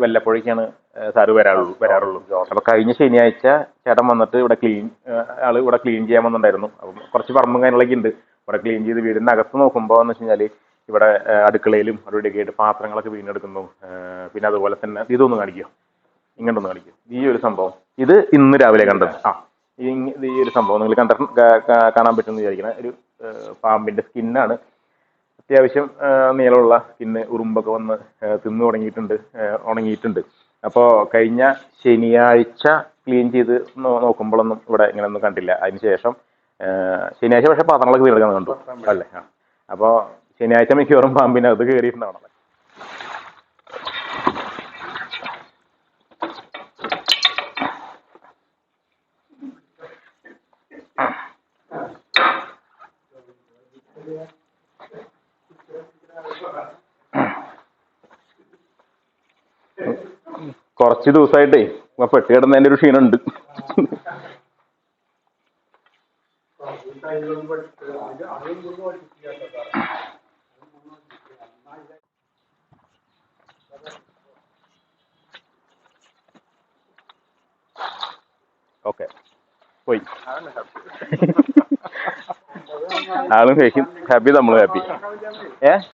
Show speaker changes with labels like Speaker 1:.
Speaker 1: വല്ലപ്പോഴേക്കാണ് sir വരാറുള്ളൂ. അപ്പൊ കഴിഞ്ഞ ശനിയാഴ്ച ചേട്ടൻ വന്നിട്ട് ഇവിടെ ആള് ഇവിടെ ക്ലീൻ ചെയ്യാൻ വന്നിട്ടുണ്ടായിരുന്നു. അപ്പം കുറച്ച് പറമ്പും കാര്യങ്ങളൊക്കെ ഉണ്ട്. ഇവിടെ ക്ലീൻ ചെയ്ത് വീടിന്റെ അകത്ത് നോക്കുമ്പോൾ എന്ന് വെച്ച് കഴിഞ്ഞാല് ഇവിടെ അടുക്കളയിലും അവിടെയൊക്കെ ആയിട്ട് പാത്രങ്ങളൊക്കെ വീണെടുക്കുന്നു. പിന്നെ അതുപോലെ തന്നെ ഇതൊന്ന് കാണിക്കും, ഇങ്ങോട്ടൊന്ന് കാണിക്കും. ഈ ഒരു സംഭവം ഇത് ഇന്ന് രാവിലെ കണ്ടത്. ഈ ഒരു സംഭവം നിങ്ങൾ കാണാൻ പറ്റുമെന്ന് വിചാരിക്കുന്ന ഒരു പാമ്പിന്റെ സ്കിന്നാണ്. അത്യാവശ്യം നീളമുള്ള സ്കിന്ന്, ഉറുമ്പൊക്കെ വന്ന് തിന്നു ഉണങ്ങിയിട്ടുണ്ട്. അപ്പോൾ കഴിഞ്ഞ ശനിയാഴ്ച ക്ലീൻ ചെയ്ത് നോക്കുമ്പോഴൊന്നും ഇവിടെ ഇങ്ങനെയൊന്നും കണ്ടില്ല. അതിനുശേഷം ശനിയാഴ്ച പക്ഷേ പാത്രങ്ങളൊക്കെ വീണെടുക്കാൻ കണ്ടു അല്ലേ? അപ്പോൾ ശനിയാഴ്ച മിക്കവാറും പാമ്പിനകത്ത് കയറിയിട്ടുണ്ടാവണം. കുറച്ച് ദിവസമായിട്ടേ പെട്ടി കിടന്നതിന്റെ ഒരു ക്ഷീണമുണ്ട്. ഓക്കെ, പോയി. ആളും ഹാപ്പി, നമ്മളും ഹാപ്പി.